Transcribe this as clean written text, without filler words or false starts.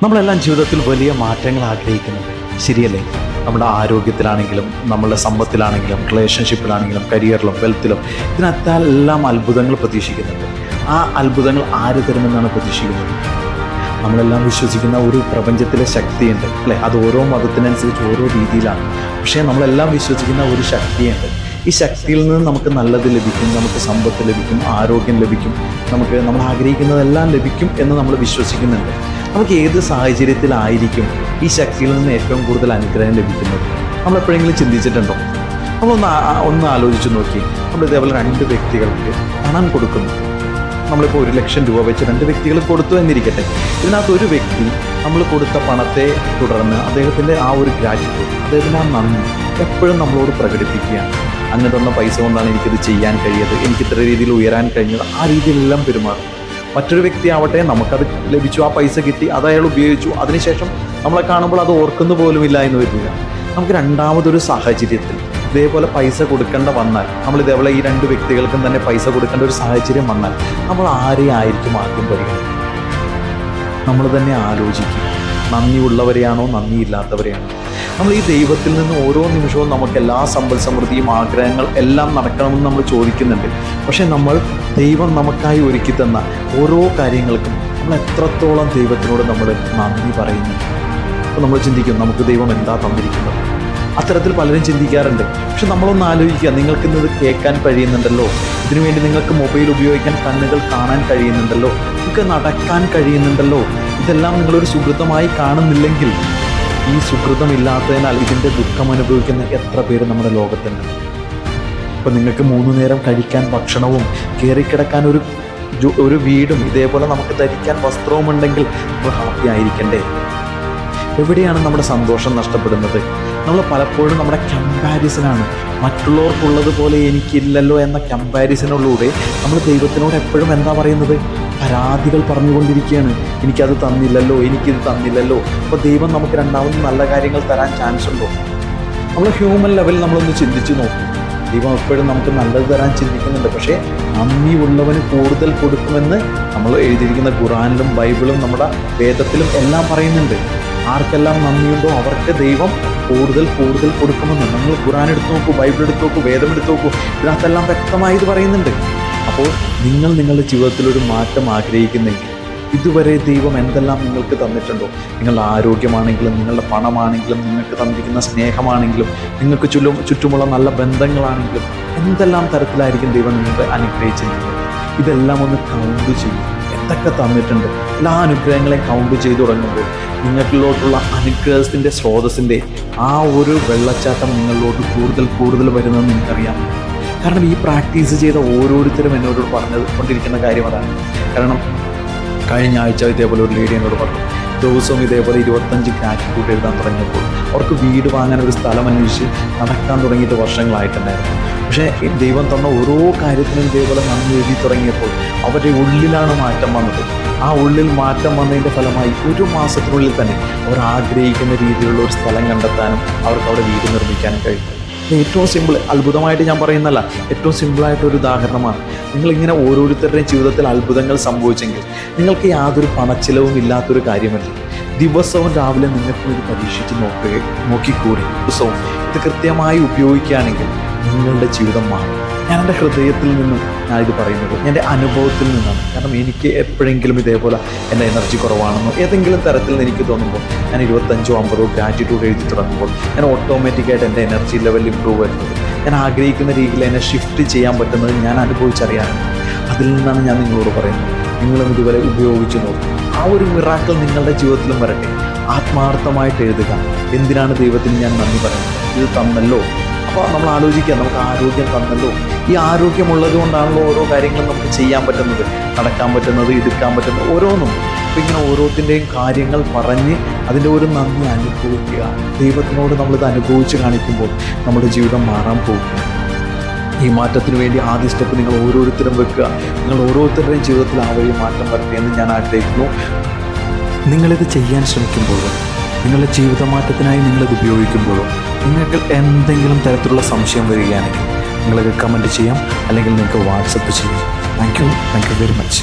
നമ്മളെല്ലാം ജീവിതത്തിൽ വലിയ മാറ്റങ്ങൾ ആഗ്രഹിക്കുന്നുണ്ട്, ശരിയല്ലേ? നമ്മുടെ ആരോഗ്യത്തിലാണെങ്കിലും നമ്മളുടെ സമ്പത്തിലാണെങ്കിലും റിലേഷൻഷിപ്പിലാണെങ്കിലും കരിയറിലും വെൽത്തിലും ഇതിനകത്തെല്ലാം അത്ഭുതങ്ങൾ പ്രതീക്ഷിക്കുന്നുണ്ട്. ആ അത്ഭുതങ്ങൾ ആര് തരുമെന്നാണ് പ്രതീക്ഷിക്കുന്നത്? നമ്മളെല്ലാം വിശ്വസിക്കുന്ന ഒരു പ്രപഞ്ചത്തിലെ ശക്തിയുണ്ട്, അല്ലേ? അത് ഓരോ മതത്തിനനുസരിച്ച് ഓരോ രീതിയിലാണ്. പക്ഷേ നമ്മളെല്ലാം വിശ്വസിക്കുന്ന ഒരു ശക്തിയുണ്ട്. ഈ ശക്തിയിൽ നിന്ന് നമുക്ക് നല്ലത് ലഭിക്കും, നമുക്ക് സമ്പത്ത് ലഭിക്കും, ആരോഗ്യം ലഭിക്കും, നമുക്ക് നമ്മൾ ആഗ്രഹിക്കുന്നതെല്ലാം ലഭിക്കും എന്ന് നമ്മൾ വിശ്വസിക്കുന്നുണ്ട്. നമുക്ക് ഏത് സാഹചര്യത്തിലായിരിക്കും ഈ ശക്തിയിൽ നിന്ന് ഏറ്റവും കൂടുതൽ അനുഗ്രഹം ലഭിക്കുന്നത്? നമ്മൾ എപ്പോഴെങ്കിലും ചിന്തിച്ചിട്ടുണ്ടോ? നമ്മളൊന്ന് ആലോചിച്ച് നോക്കി. നമ്മൾ ഇതേപോലെ 2 വ്യക്തികൾക്ക് പണം കൊടുക്കുന്നു. നമ്മളിപ്പോൾ 1,00,000 രൂപ വെച്ച് 2 വ്യക്തികൾ കൊടുത്തു എന്നിരിക്കട്ടെ. ഇതിനകത്ത് ഒരു വ്യക്തി നമ്മൾ കൊടുത്ത പണത്തെ തുടർന്ന് അദ്ദേഹത്തിൻ്റെ ആ ഒരു ഗ്രാറ്റിറ്റ്യൂഡ്, അദ്ദേഹത്തിൻ്റെ ആ നന്ദി എപ്പോഴും നമ്മളോട് പ്രകടിപ്പിക്കുകയാണ്. അങ്ങ് തന്ന പൈസ കൊണ്ടാണ് എനിക്കിത് ചെയ്യാൻ കഴിയത്, എനിക്ക് ഇത്ര രീതിയിൽ ഉയരാൻ കഴിഞ്ഞത്, ആ രീതിയിലെല്ലാം പെരുമാറും. മറ്റൊരു വ്യക്തി ആവട്ടെ, നമുക്കത് ലഭിച്ചു, ആ പൈസ കിട്ടി, അത് അയാൾ ഉപയോഗിച്ചു, അതിനുശേഷം നമ്മളെ കാണുമ്പോൾ അത് ഓർക്കുന്നു പോലുമില്ല എന്ന് വരിക. നമുക്ക് രണ്ടാമതൊരു സാഹചര്യത്തിൽ ഇതേപോലെ പൈസ കൊടുക്കേണ്ട വന്നാൽ, നമ്മൾ ഇതേപോലെ ഈ 2 വ്യക്തികൾക്കും തന്നെ പൈസ കൊടുക്കേണ്ട ഒരു സാഹചര്യം വന്നാൽ നമ്മൾ ആരെയായിരിക്കും ആദ്യം പരിഗണിക്കുക? നമ്മൾ തന്നെ ആലോചിക്കും, നന്ദിയുള്ളവരെയാണോ നന്ദിയില്ലാത്തവരെയാണോ? നമ്മൾ ഈ ദൈവത്തിൽ നിന്ന് ഓരോ നിമിഷവും നമുക്ക് എല്ലാ സമ്പൽ സമൃദ്ധിയും ആഗ്രഹങ്ങൾ എല്ലാം നടക്കണമെന്ന് നമ്മൾ ചോദിക്കുന്നുണ്ട്. പക്ഷേ നമ്മൾ ദൈവം നമുക്കായി ഒരുക്കി തന്ന ഓരോ കാര്യങ്ങൾക്കും നമ്മൾ എത്രത്തോളം ദൈവത്തിനോട് നമ്മൾ നന്ദി പറയുന്നുണ്ട്? അപ്പോൾ നമ്മൾ ചിന്തിക്കും, നമുക്ക് ദൈവം എന്താ തന്നിരിക്കുന്നത്? അത്തരത്തിൽ പലരും ചിന്തിക്കാറുണ്ട്. പക്ഷെ നമ്മളൊന്ന് ആലോചിക്കുക, നിങ്ങൾക്കിന്നത് കേൾക്കാൻ കഴിയുന്നുണ്ടല്ലോ, ഇതിനുവേണ്ടി നിങ്ങൾക്ക് മൊബൈൽ ഉപയോഗിക്കാൻ കണ്ണുകൾ കാണാൻ കഴിയുന്നുണ്ടല്ലോ, നിങ്ങൾക്ക് നടക്കാൻ കഴിയുന്നുണ്ടല്ലോ. ഇതെല്ലാം നിങ്ങളൊരു സുഹൃത്തമായി കാണുന്നില്ലെങ്കിൽ, ഈ സുഹൃതമില്ലാത്തതിനാൽ ഇതിൻ്റെ ദുഃഖം അനുഭവിക്കുന്ന എത്ര പേര് നമ്മുടെ ലോകത്തുണ്ട്? ഇപ്പം നിങ്ങൾക്ക് 3 നേരം കഴിക്കാൻ ഭക്ഷണവും കയറിക്കിടക്കാൻ ഒരു വീടും ഇതേപോലെ നമുക്ക് ധരിക്കാൻ വസ്ത്രവും ഉണ്ടെങ്കിൽ നമ്മൾ ഹാപ്പി ആയിരിക്കണ്ടേ? എവിടെയാണ് നമ്മുടെ സന്തോഷം നഷ്ടപ്പെടുന്നത്? നമ്മൾ പലപ്പോഴും നമ്മുടെ കമ്പാരിസനാണ്. മറ്റുള്ളവർക്കുള്ളതുപോലെ എനിക്കില്ലല്ലോ എന്ന കമ്പാരിസനിലൂടെ നമ്മൾ ദൈവത്തിനോട് എപ്പോഴും എന്താ പറയുന്നത്? പരാതികൾ പറഞ്ഞുകൊണ്ടിരിക്കുകയാണ്. എനിക്കത് തന്നില്ലല്ലോ, എനിക്കിത് തന്നില്ലല്ലോ. അപ്പോൾ ദൈവം നമുക്ക് രണ്ടാമത് നല്ല കാര്യങ്ങൾ തരാൻ ചാൻസ് ഉണ്ടോ? നമ്മൾ ഹ്യൂമൻ ലെവലിൽ നമ്മളൊന്ന് ചിന്തിച്ചു നോക്കും. ദൈവം എപ്പോഴും നമുക്ക് നല്ലത് തരാൻ ചിന്തിക്കുന്നുണ്ട്. പക്ഷേ നന്ദിയുള്ളവന് കൂടുതൽ കൊടുക്കുമെന്ന് നമ്മൾ എഴുതിയിരിക്കുന്ന ഖുറാനിലും ബൈബിളും നമ്മുടെ വേദത്തിലും എല്ലാം പറയുന്നുണ്ട്. ആർക്കെല്ലാം നന്ദിയുണ്ടോ അവർക്ക് ദൈവം കൂടുതൽ കൂടുതൽ കൊടുക്കുമെന്ന്. നമ്മൾ ഖുറാൻ എടുത്ത് നോക്കൂ, ബൈബിൾ എടുത്ത് നോക്കൂ, വേദം എടുത്ത് നോക്കൂ, ഇതിനകത്തെല്ലാം വ്യക്തമായി ഇത് പറയുന്നുണ്ട്. അപ്പോൾ നിങ്ങൾ നിങ്ങളുടെ ജീവിതത്തിൽ ഒരു മാറ്റം ആഗ്രഹിക്കുന്നെങ്കിൽ ഇതുവരെ ദൈവം എന്തെല്ലാം നിങ്ങൾക്ക് തന്നിട്ടുണ്ടോ? നിങ്ങളുടെ ആരോഗ്യമാണെങ്കിലും, നിങ്ങളുടെ പണമാണെങ്കിലും, നിങ്ങൾക്ക് തന്നിരിക്കുന്ന സ്നേഹമാണെങ്കിലും, നിങ്ങൾക്ക് ചുറ്റുമുള്ള നല്ല ബന്ധങ്ങളാണെങ്കിലും, എന്തെല്ലാം തരത്തിലായിരിക്കും ദൈവം നിങ്ങളെ അനുഗ്രഹിച്ചിരിക്കുന്നത്? ഇതെല്ലാം ഒന്ന് കൗണ്ട് ചെയ്യും. എന്തൊക്കെ തന്നിട്ടുണ്ട്? എല്ലാ അനുഗ്രഹങ്ങളെയും കൗണ്ട് ചെയ്തു തുടങ്ങുമ്പോൾ നിങ്ങളിലോട്ടുള്ള അനുഗ്രഹത്തിൻ്റെ സ്രോതസ്സിൻ്റെ ആ ഒരു വെള്ളച്ചാട്ടം നിങ്ങളിലോട്ട് കൂടുതൽ കൂടുതൽ വരുന്നതെന്ന് എനിക്കറിയാം. കാരണം ഈ പ്രാക്ടീസ് ചെയ്ത ഓരോരുത്തരും എന്നോട് കൊണ്ടിരിക്കുന്ന കാര്യം അതാണ്. കാരണം കഴിഞ്ഞ ആഴ്ച ഇതേപോലെ ഒരു ലേഡി എന്നോട് പറഞ്ഞു, ദിവസവും ഇതേപോലെ 25 ഗ്രാറ്റിറ്റ്യൂഡ് എഴുതാൻ തുടങ്ങിയപ്പോൾ അവർക്ക് വീട് വാങ്ങാൻ ഒരു സ്ഥലം അന്വേഷിച്ച് നടക്കാൻ തുടങ്ങിയിട്ട് വർഷങ്ങളായിട്ടുണ്ടായിരുന്നു. പക്ഷേ ദൈവം തന്ന ഓരോ കാര്യത്തിനും ഇതേപോലെ നന്ദി എഴുതി തുടങ്ങിയപ്പോൾ അവരുടെ ഉള്ളിലാണ് മാറ്റം വന്നത്. ആ ഉള്ളിൽ മാറ്റം വന്നതിൻ്റെ ഫലമായി 1 മാസത്തിനുള്ളിൽ തന്നെ അവർ ആഗ്രഹിക്കുന്ന രീതിയിലുള്ള ഒരു സ്ഥലം കണ്ടെത്താനും അവർക്ക് അവിടെ വീട് നിർമ്മിക്കാനും കഴിഞ്ഞു. ഏറ്റവും സിമ്പിൾ, അത്ഭുതമായിട്ട് ഞാൻ പറയുന്നല്ല, ഏറ്റവും സിമ്പിളായിട്ടൊരു ഉദാഹരണമാണ്. നിങ്ങളിങ്ങനെ ഓരോരുത്തരുടെയും ജീവിതത്തിൽ അത്ഭുതങ്ങൾ സംഭവിച്ചെങ്കിൽ നിങ്ങൾക്ക് യാതൊരു പണച്ചിലവും ഇല്ലാത്തൊരു കാര്യമല്ല. ദിവസവും രാവിലെ നിങ്ങൾക്ക് ഇത് പരീക്ഷിച്ച് നോക്കിക്കൂടി. ദിവസവും ഇത് കൃത്യമായി ഉപയോഗിക്കുകയാണെങ്കിൽ നിങ്ങളുടെ ജീവിതം മാറും. ഞാൻ എൻ്റെ ഹൃദയത്തിൽ നിന്നും ഞാനിത് പറയുന്നത് എൻ്റെ അനുഭവത്തിൽ നിന്നാണ്. കാരണം എനിക്ക് എപ്പോഴെങ്കിലും ഇതേപോലെ എൻ്റെ എനർജി കുറവാണെന്നോ ഏതെങ്കിലും തരത്തിൽ നിന്ന് എനിക്ക് തോന്നുമ്പോൾ ഞാൻ 25 or 50 ഗ്രാറ്റിറ്റ്യൂഡ് എഴുതി തുടങ്ങുമ്പോൾ ഞാൻ ഓട്ടോമാറ്റിക്കായിട്ട് എൻ്റെ എനർജി ലെവൽ ഇമ്പ്രൂവ് വരുന്നത്, ഞാൻ ആഗ്രഹിക്കുന്ന രീതിയിൽ എന്നെ ഷിഫ്റ്റ് ചെയ്യാൻ പറ്റുന്നത് ഞാൻ അനുഭവിച്ചറിയാറുണ്ട്. അതിൽ നിന്നാണ് ഞാൻ നിങ്ങളോട് പറയുന്നത്, നിങ്ങളും ഇതുവരെ ഉപയോഗിച്ച് നോക്കും. ആ ഒരു മിറാക്കിൾ നിങ്ങളുടെ ജീവിതത്തിലും വരട്ടെ. ആത്മാർത്ഥമായിട്ട് എഴുതുക, എന്തിനാണ് ദൈവത്തിന് ഞാൻ നന്ദി പറയുന്നത്? ഇത് തന്നല്ലോ. അപ്പോൾ നമ്മൾ ആലോചിക്കുക, നമുക്ക് ആരോഗ്യം തന്നല്ലോ. ഈ ആരോഗ്യമുള്ളത് കൊണ്ടാണല്ലോ ഓരോ കാര്യങ്ങളും നമുക്ക് ചെയ്യാൻ പറ്റുന്നത്, നടക്കാൻ പറ്റുന്നത്, എടുക്കാൻ പറ്റുന്നത്, ഓരോന്നും. അപ്പോൾ ഇങ്ങനെ ഓരോത്തിൻ്റെയും കാര്യങ്ങൾ പറഞ്ഞ് അതിൻ്റെ ഒരു നന്ദി അനുഭവിക്കുക. ദൈവത്തിനോട് നമ്മളിത് അനുഭവിച്ച് കാണിക്കുമ്പോൾ നമ്മുടെ ജീവിതം മാറാൻ പോകും. ഈ മാറ്റത്തിന് വേണ്ടി ആദ്യ സ്റ്റെപ്പ് നിങ്ങൾ ഓരോരുത്തരും വെക്കുക. നിങ്ങൾ ഓരോരുത്തരുടെയും ജീവിതത്തിൽ ആ വഴി മാറ്റം വരട്ടെ എന്ന് ഞാൻ ആഗ്രഹിക്കുന്നു. നിങ്ങളിത് ചെയ്യാൻ ശ്രമിക്കുമ്പോഴോ, നിങ്ങളുടെ ജീവിതമാറ്റത്തിനായി നിങ്ങളിത് ഉപയോഗിക്കുമ്പോഴോ നിങ്ങൾക്ക് എന്തെങ്കിലും തരത്തിലുള്ള സംശയം വരികയാണെങ്കിൽ നിങ്ങളത് കമൻറ്റ് ചെയ്യാം, അല്ലെങ്കിൽ നിങ്ങൾക്ക് വാട്സപ്പ് ചെയ്യാം. Thank you very much.